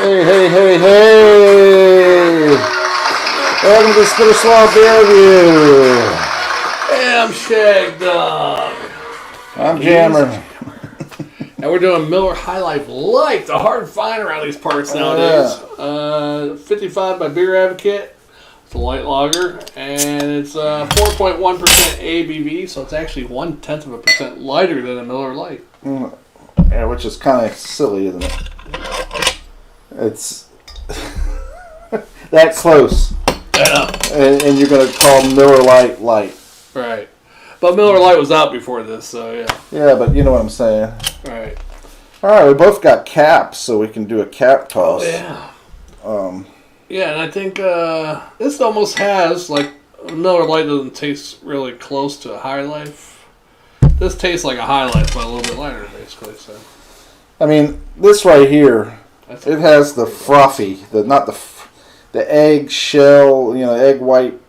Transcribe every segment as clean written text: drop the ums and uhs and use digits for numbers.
Hey, hey, hey, hey! Welcome to the Spitter Swamp Beer Review. Hey, I'm Shagdog. I'm Jammer. And we're doing Miller High Life Light, the hard find around these parts nowadays. 55 by Beer Advocate. It's a light lager, and it's 4.1% ABV, so it's actually 0.1% lighter than a Miller Lite. Yeah, which is kind of silly, isn't it? It's that close. Yeah. And you're going to call Miller Lite light. Right. But Miller Lite was out before this, so yeah. Yeah, but you know what I'm saying. Right. All right, we both got caps, so we can do a cap toss. Oh, yeah. Yeah, and I think this almost has, like, Miller Lite doesn't taste really close to a High Life. This tastes like a High Life, but a little bit lighter, basically. So, I mean, this right here, it has the frothy, not the egg shell, egg white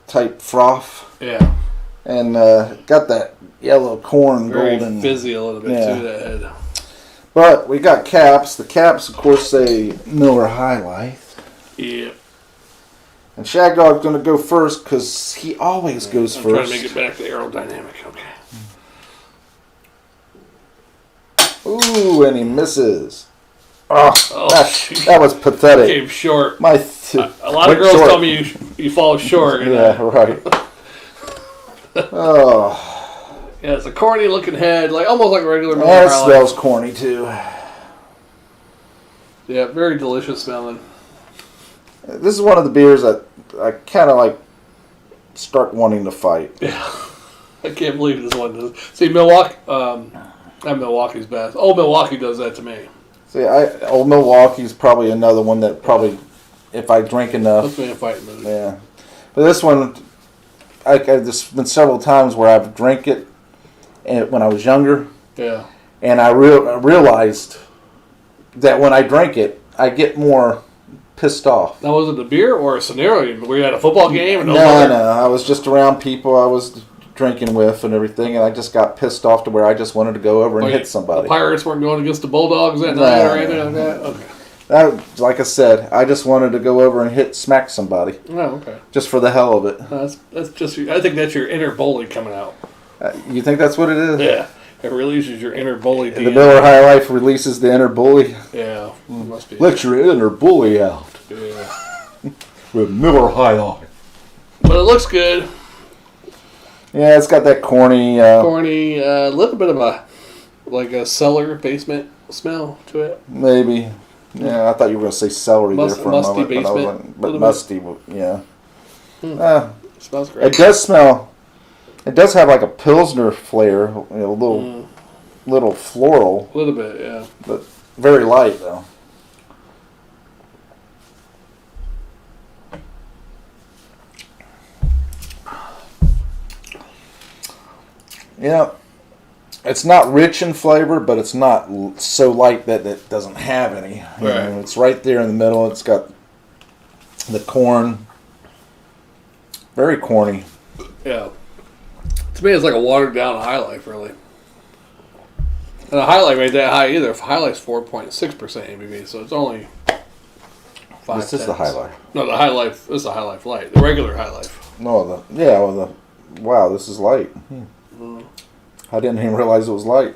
type froth. Yeah. And got that yellow corn Very golden. fizzy a little bit, too, that head. But we got caps. The caps, of course, say Miller High Life. Yeah. And Shagdog's going to go first because he always goes I'm first. trying to make it back to aerodynamic. Okay. Ooh, and he misses. Oh, Shoot. that was pathetic. Came short. A lot of girls tell me you fall short. Yeah, right. Oh. Yeah, it's a corny looking head, like almost like a regular Miller That High Life. smells corny too. Yeah, very delicious smelling. This is one of the beers that I kind of like start wanting to fight. Yeah, I can't believe this one does. See, Milwaukee, not Milwaukee's best. Old Milwaukee does that to me. See, Old Milwaukee's probably another one that probably, if I drink enough. That's me a fighting mood. Yeah, but this one, there's been several times where I've drank it, and when I was younger. Yeah. And I realized that when I drink it, I get more pissed off. Now, was it the beer or a scenario where you had a football game? And No. I was just around people I was drinking with and everything, and I just got pissed off to where I just wanted to go over and hit somebody. The Pirates weren't going against the Bulldogs that night or anything like that? Okay. Like I said, I just wanted to go over and smack somebody. Oh, okay. Just for the hell of it. That's just. I think that's your inner bully coming out. You think that's what it is? Yeah. It releases your inner bully. The Miller High Life releases the inner bully. Yeah, must be. Let your inner bully out. Yeah. With Miller High Life. But it looks good. Yeah, it's got that corny, little bit of a cellar basement smell to it. Maybe. Yeah, I thought you were going to say celery there for a moment. Basement. But musty, yeah. It smells great. It does smell. It does have like a Pilsner flair, a little floral. A little bit, yeah. But very light, though. Yeah, it's not rich in flavor, but it's not so light that it doesn't have any. Right. It's right there in the middle. It's got the corn. Very corny. Yeah. To me, it's like a watered down High Life, really. And the High Life ain't that high either. High Life's 4.6% ABV, so it's only 5. This is the High Life. No, the High Life. This is the High Life Light. The regular High Life. No, wow, this is light. I didn't even realize it was light.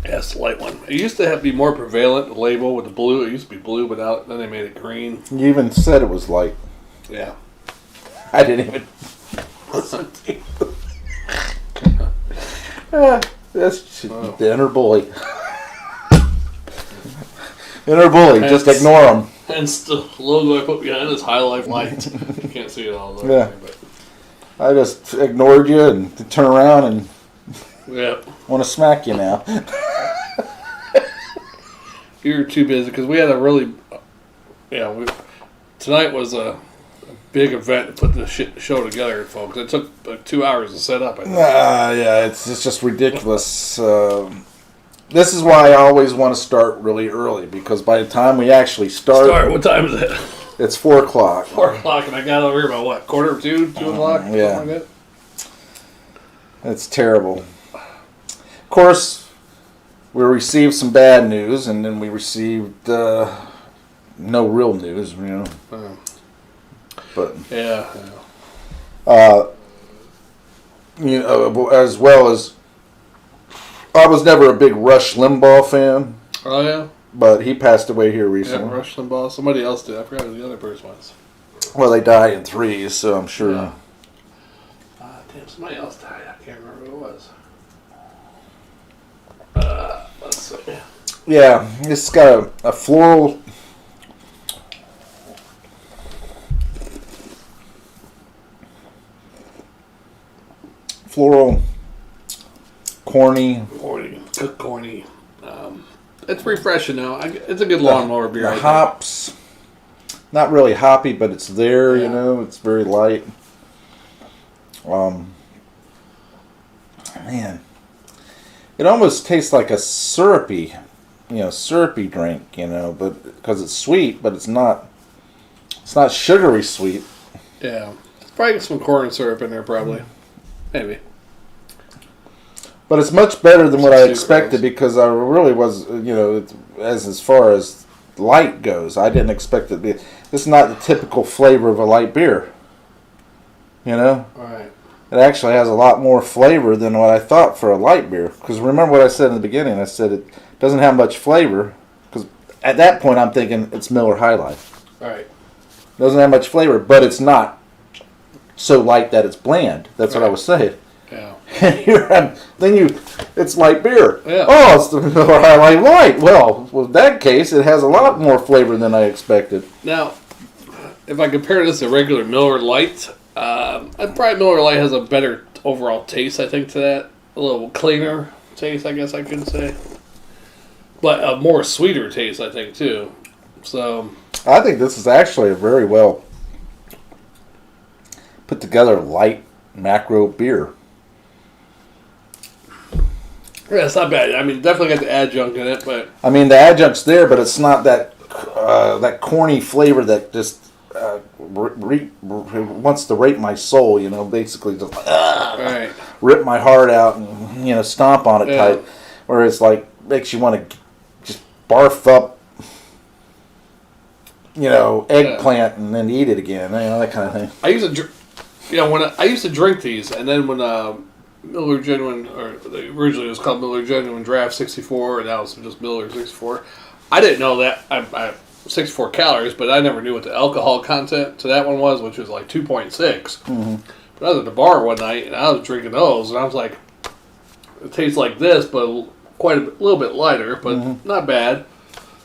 Yeah, it's the light one. It used to be more prevalent, the label with the blue. It used to be blue, but then they made it green. You even said it was light. Yeah. I didn't even listen to you. That's the inner bully. Inner bully, just ignore him. Hence the logo I put behind is High Life Light. You can't see it all though. Yeah. But. I just ignored you and turn around and want to smack you now. You're too busy because we had a really, tonight was a big event to put the show together, folks. It took like 2 hours to set up. I think. Yeah, it's just ridiculous. This is why I always want to start really early because by the time we actually start, what time is it? It's 4 o'clock. 4 o'clock, and I got over here about what? 1:45, 2 o'clock? Yeah. Something like that? It's terrible. Of course, we received some bad news, and then we received no real news, you know. But yeah. You know, as well as I was never a big Rush Limbaugh fan. Oh yeah. But he passed away here recently. Yeah, Rush Limbaugh. Somebody else did. I forgot who the other person was. Well, they die in threes, so I'm sure. Yeah. Damn, somebody else died. I can't remember who it was. Let's see. Yeah, it's got a floral. Corny. Corny. It's refreshing though. It's a good lawnmower beer. The hops, not really hoppy, but it's there. Yeah. You know, it's very light. Man, it almost tastes like a syrupy drink. You know, but because it's sweet, but it's not. It's not sugary sweet. Yeah, probably some corn syrup in there, probably. Maybe. But it's much better than what I expected because I really was, you know, as far as light goes, I didn't expect it to be. This is not the typical flavor of a light beer. You know? Right. It actually has a lot more flavor than what I thought for a light beer. Because remember what I said in the beginning? I said it doesn't have much flavor. Because at that point I'm thinking it's Miller High Life. Right. It doesn't have much flavor, but it's not so light that it's bland. That's what I was saying. Yeah. It's light beer. Yeah. Oh, it's the Miller High Life Light. Well, in that case, it has a lot more flavor than I expected. Now, if I compare this to regular Miller Lite, probably Miller Lite has a better overall taste, I think, to that. A little cleaner taste, I guess I could say. But a more sweeter taste, I think, too. So I think this is actually a very well put together light macro beer. yeah, it's not bad. I mean, definitely got the adjunct in it, but I mean, the adjunct's there, but it's not that that corny flavor that just wants to rape my soul. You know, basically just right. rip my heart out and, you know, stomp on it type. Where it's like makes you want to just barf up, you know, eggplant and then eat it again. You know, that kind of thing. I used to, I used to drink these, and then when Miller Genuine, or originally it was called Miller Genuine Draft 64, and now it's just Miller 64. I didn't know that. I 64 calories, but I never knew what the alcohol content to that one was, which was like 2.6. Mm-hmm. But I was at the bar one night, and I was drinking those, and I was like, it tastes like this, but quite a little bit lighter, but not bad.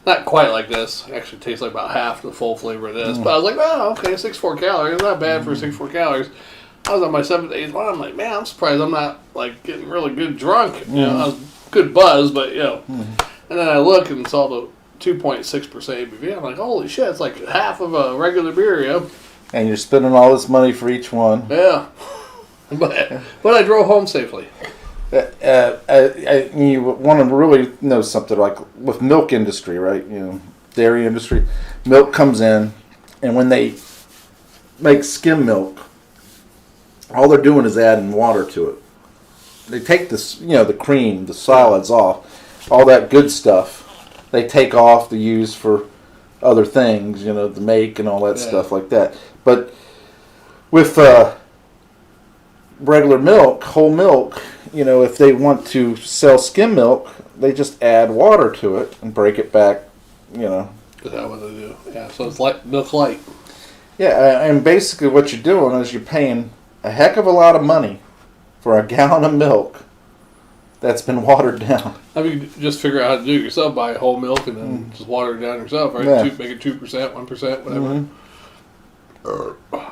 Not quite like this. It actually tastes like about half the full flavor of this. But I was like, oh, okay, 64 calories. Not bad for 64 calories. I was on my 7th, 8th one. I'm like, man, I'm surprised I'm not, like, getting really good drunk. You know, I was good buzz, but, you know. And then I look and saw the 2.6% ABV. I'm like, holy shit, it's like half of a regular beer, yeah. And you're spending all this money for each one. Yeah. But I drove home safely. You want to really know something like with milk industry, right? You know, dairy industry. Milk comes in, and when they make skim milk, all they're doing is adding water to it. They take this, you know, the cream, the solids off, all that good stuff. They take off to use for other things, you know, to make and all that stuff like that. But with regular milk, whole milk, you know, if they want to sell skim milk, they just add water to it and break it back, you know. Is that what they do? Yeah, so it's like milk light. Yeah, and basically what you're doing is you're paying a heck of a lot of money for a gallon of milk that's been watered down. I mean, just figure out how to do it yourself. Buy whole milk and then just water it down yourself, right? Yeah. Make it 2%, 1%, whatever.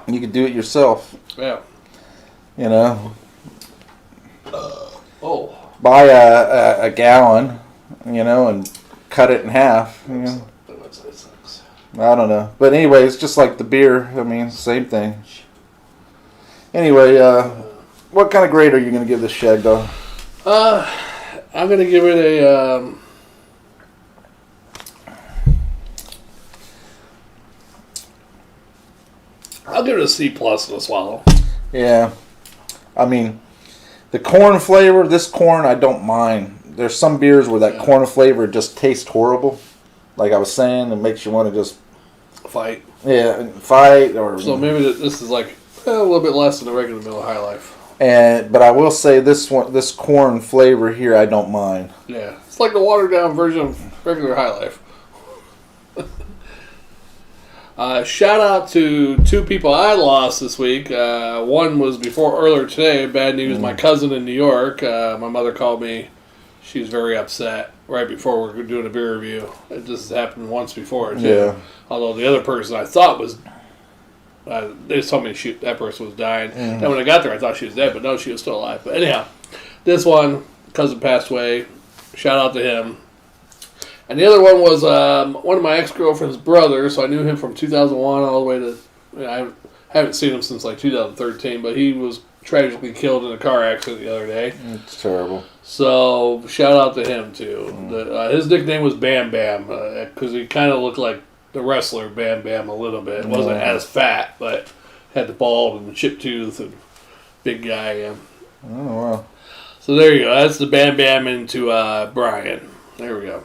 You can do it yourself. Yeah. You know. Buy a gallon, you know, and cut it in half. You know. I don't know. But anyway, it's just like the beer. I mean, same thing. Anyway, what kind of grade are you going to give this Shagdog? I'm going to give it a... I'll give it a C+ in a swallow. Yeah. I mean, the corn flavor, this corn, I don't mind. There's some beers where that corn flavor just tastes horrible. Like I was saying, it makes you want to just Fight. Yeah, fight or. So maybe this is like a little bit less than the regular Miller High Life. But I will say this corn flavor here, I don't mind. Yeah, it's like the watered down version of regular High Life. Shout out to 2 people I lost this week. One was earlier today. Bad news. My cousin in New York. My mother called me. She was very upset right before we were doing a beer review. It just happened once before too. Yeah. Although the other person I thought was, they just told me that person was dying. And when I got there, I thought she was dead, but no, she was still alive. But anyhow, this one cousin passed away. Shout out to him. And the other one was one of my ex-girlfriend's brothers, so I knew him from 2001 all the way to, I haven't seen him since like 2013, but he was tragically killed in a car accident the other day. It's terrible. So, shout out to him, too. His nickname was Bam Bam, because he kind of looked like the wrestler Bam Bam a little bit. Wasn't as fat, but had the bald and the chipped tooth and big guy. Yeah. Oh, wow. So, there you go. That's the Bam Bam into Brian. There we go.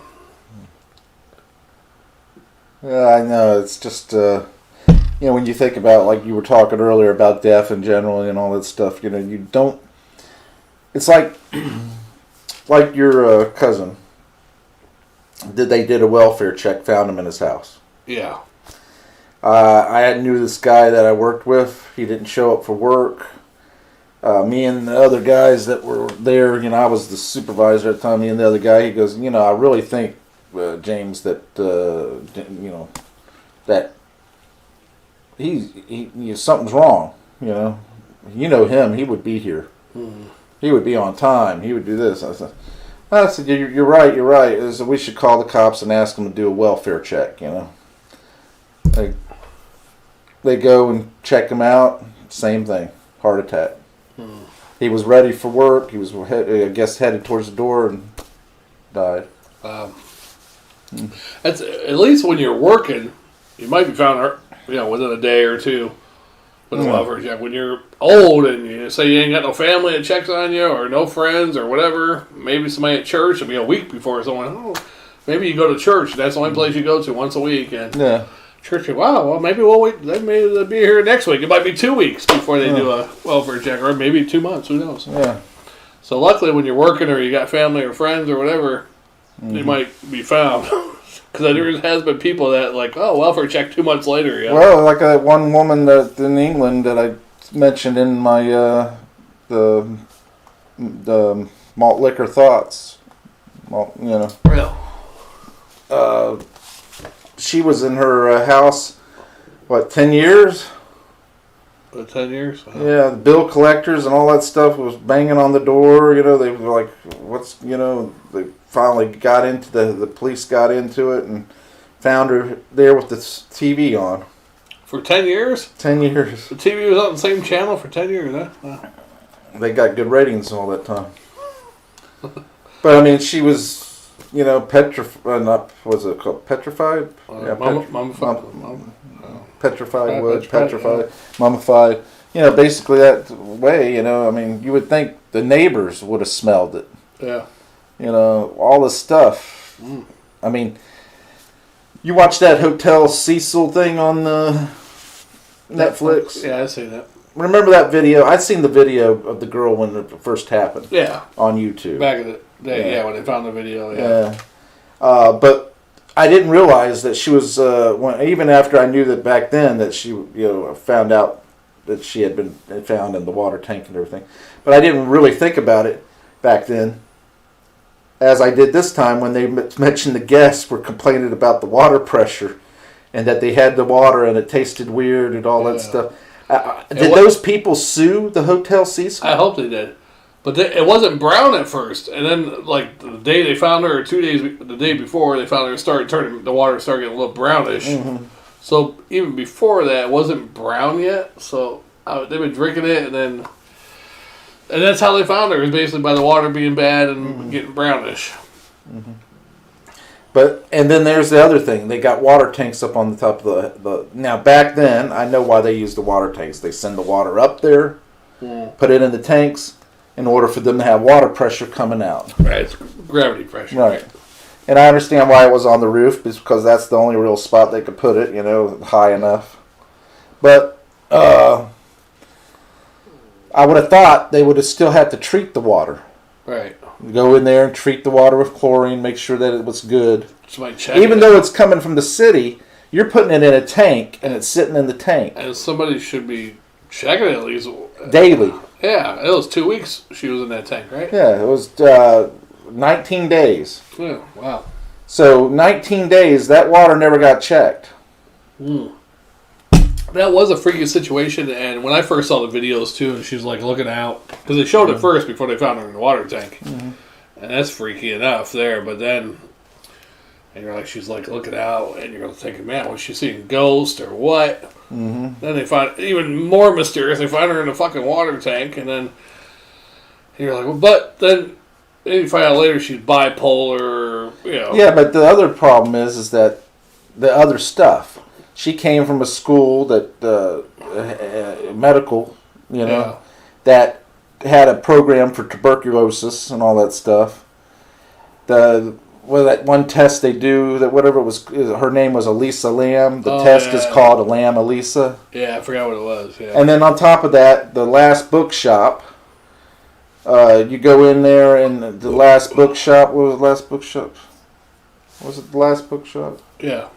Yeah, I know. It's just, when you think about, like you were talking earlier about death in general and all that stuff, you don't. It's like your cousin. They did a welfare check, found him in his house. Yeah. I knew this guy that I worked with. He didn't show up for work. Me and the other guys that were there, I was the supervisor at the time. Me and the other guy, he goes, I really think, James, that that he something's wrong. Him, he would be here. Mm-hmm. He would be on time. He would do this. I said, you're right. You're right. So we should call the cops and ask them to do a welfare check. They go and check him out. Same thing, heart attack. Hmm. He was ready for work. He was, I guess, headed towards the door and died. That's at least when you're working, you might be found, within a day or two with a welfare check. When you're old and you say you ain't got no family that checks on you or no friends or whatever, maybe somebody at church, it'll be a week before someone. Maybe you go to church. That's the only place you go to once a week, and church. Wow, well maybe we'll wait. Maybe they'll be here next week. It might be 2 weeks before they do a welfare check, or maybe 2 months. Who knows? Yeah. So luckily, when you're working or you got family or friends or whatever. They might be found. Because there has been people that welfare check 2 months later. Yeah. Well, like that one woman that in England that I mentioned in my the malt liquor thoughts. Real. She was in her house, 10 years? 10 years? Wow. Yeah, the bill collectors and all that stuff was banging on the door. They were like, they finally got into the police got into it and found her there with the TV on. For 10 years? 10 years. The TV was on the same channel for 10 years, huh? Wow. They got good ratings all that time. But, I mean, she was, petrified, what's it called? Petrified? Petrified wood, petrified, mummified. Basically that way, I mean, you would think the neighbors would have smelled it. Yeah. All this stuff. Mm. I mean, you watch that Hotel Cecil thing on Netflix? Yeah, I see that. Remember that video? I'd seen the video of the girl when it first happened. Yeah. On YouTube. Back in the day, when they found the video, yeah. But I didn't realize that she was, even after I knew that back then that she, found out that she had been found in the water tank and everything. But I didn't really think about it back then, as I did this time when they mentioned the guests were complaining about the water pressure and that they had the water and it tasted weird and all that stuff. Did those people sue the Hotel Cecil? I hope they did. But it wasn't brown at first. And then, the day they found her, or 2 days, the day before they found her, the water started getting a little brownish. Mm-hmm. So even before that, it wasn't brown yet. So they've been drinking it, and that's how they found her, is basically by the water being bad and getting brownish. Mm-hmm. And then there's the other thing. They got water tanks up on the top of the... Now, back then, I know why they use the water tanks. They send the water up there, put it in the tanks, in order for them to have water pressure coming out. Right, it's gravity pressure. Right. And I understand why it was on the roof, because that's the only real spot they could put it, high enough. But I would have thought they would have still had to treat the water. Right. Go in there and treat the water with chlorine, make sure that it was good. Somebody check Even though it's coming from the city, you're putting it in a tank, and it's sitting in the tank. And somebody should be checking it at least. Daily. Yeah, it was 2 weeks she was in that tank, right? Yeah, it was 19 days. Yeah, wow. So 19 days, that water never got checked. That was a freaky situation, and when I first saw the videos too, and she was like looking out, because they showed it first before they found her in the water tank, and that's freaky enough there. But then, and you're like, she's like looking out, and you're thinking, man, was she seeing ghosts or what? Then they find even more mysterious. They find her in a fucking water tank, and then you're like, well, but then you find out later she's bipolar. Yeah, but the other problem is that the other stuff. She came from a school that medical, that had a program for tuberculosis and all that stuff. That one test they do, that whatever it was, her name was Elisa Lamb. The test is called a Lamb Elisa. Yeah, I forgot what it was. Yeah. And then on top of that, the last bookshop. You go in there, and the last bookshop. What was the last bookshop? Was it the last bookshop? Yeah.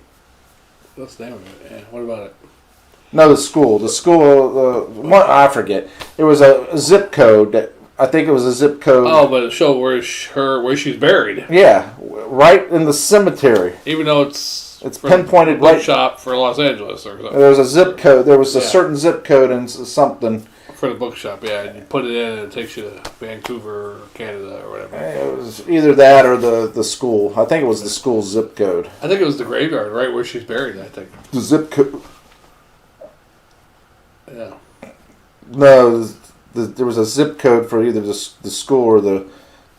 That's damn good. Yeah. What about it? No, the school. The school. I forget. It was a zip code. I think it was a zip code. Oh, but it showed where she's buried. Yeah, right in the cemetery. Even though it's pinpointed right. Bookshop for Los Angeles or something. There was a zip code. There was a certain zip code and something. For the bookshop, yeah. And you put it in and it takes you to Vancouver or Canada or whatever. It was either that or the school. I think it was the school zip code. I think it was the graveyard, right where she's buried, I think. The zip code. Yeah. No, there was a zip code for either the school or the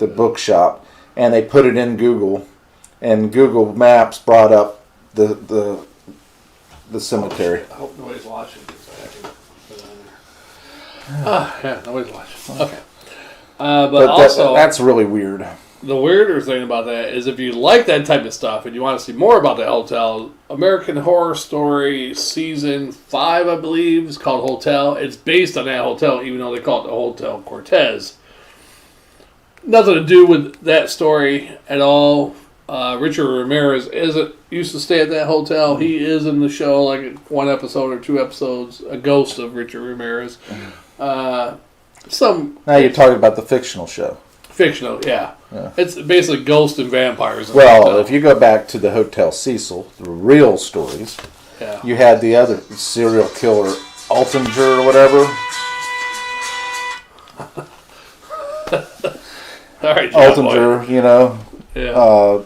bookshop. And they put it in Google. And Google Maps brought up the cemetery. I hope nobody's watching this. Yeah, nobody's watching. Okay. But also, that's really weird. The weirder thing about that is if you like that type of stuff and you want to see more about the hotel, American Horror Story Season 5, I believe, is called Hotel. It's based on that hotel, even though they call it the Hotel Cortez. Nothing to do with that story at all. Richard Ramirez used to stay at that hotel. He is in the show, like one episode or 2 episodes, a ghost of Richard Ramirez. Now you're talking about the fictional show. Fictional, yeah. It's basically ghosts and vampires. Well, if you go back to the Hotel Cecil, the real stories, you had the other serial killer, Altinger or whatever. All right, Altinger,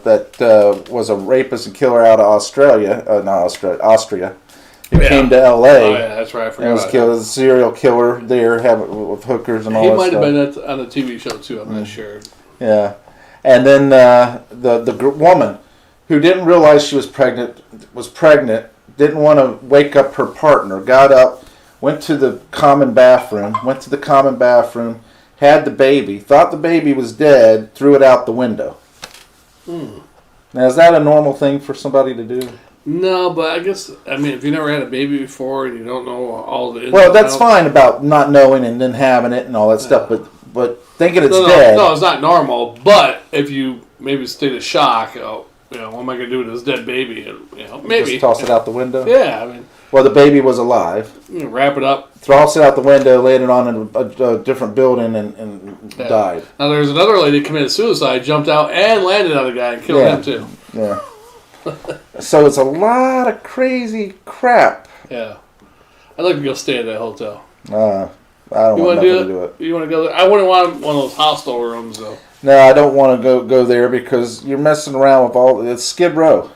that was a rapist and killer out of Austria. He came to L.A. Oh, yeah, that's right. I forgot. And was killed as a serial killer there, with hookers and all that stuff. He might have been on a TV show, too. I'm not sure. Yeah. And then the woman who didn't realize she was pregnant, didn't want to wake up her partner, got up, went to the common bathroom, had the baby, thought the baby was dead, threw it out the window. Now, is that a normal thing for somebody to do? No, but I guess, if you never had a baby before and you don't know all the... Well, that's fine about not knowing and then having it and all that stuff, but thinking it's dead... No, it's not normal, but if you maybe state of shock, what am I going to do with this dead baby? Maybe. Just toss it out the window? Yeah, Well, the baby was alive. Wrap it up. Toss it out the window, laid it on a different building, and died. Now, there's another lady who committed suicide, jumped out, and landed on a guy and killed him, too. Yeah. So it's a lot of crazy crap. Yeah. I'd like to go stay at that hotel. I don't want nothing to do it. You want to go there? I wouldn't want one of those hostel rooms, though. No, I don't want to go there because you're messing around with it's Skid Row.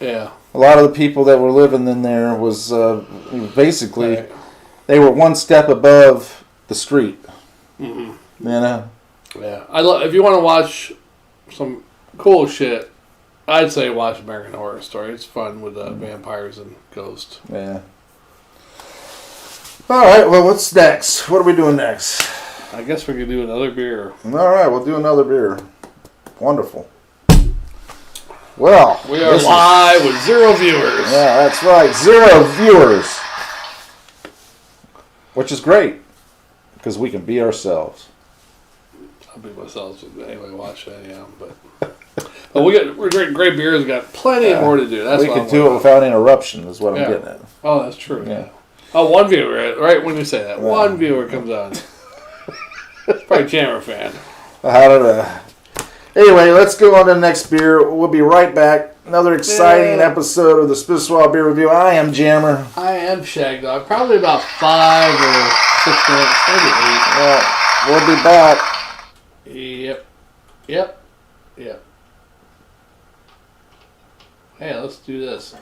Yeah. A lot of the people that were living in there was basically, they were one step above the street. Mm-hmm. Yeah. If you want to watch some cool shit, I'd say watch American Horror Story. It's fun with vampires and ghosts. Yeah. All right, well, what's next? What are we doing next? I guess we could do another beer. All right, we'll do another beer. Wonderful. Well, We are live with 0 viewers. Yeah, that's right. 0 viewers. Which is great. Because we can be ourselves. I'll be myself anyway. Watch that, yeah. But we're drinking great beers. We got plenty more to do. That's we what can do it without interruption. Is what I'm getting at. Oh, that's true. Yeah. Oh, one viewer. Right when you say that, one viewer comes on. Probably a Jammer fan. I don't know. Anyway, let's go on to the next beer. We'll be right back. Another exciting episode of the Spitz-Swallow Beer Review. I am Jammer. I am Shagdog. Probably about 5 or 6 minutes, maybe 8. Yeah, we'll be back. Yep. Hey, let's do this.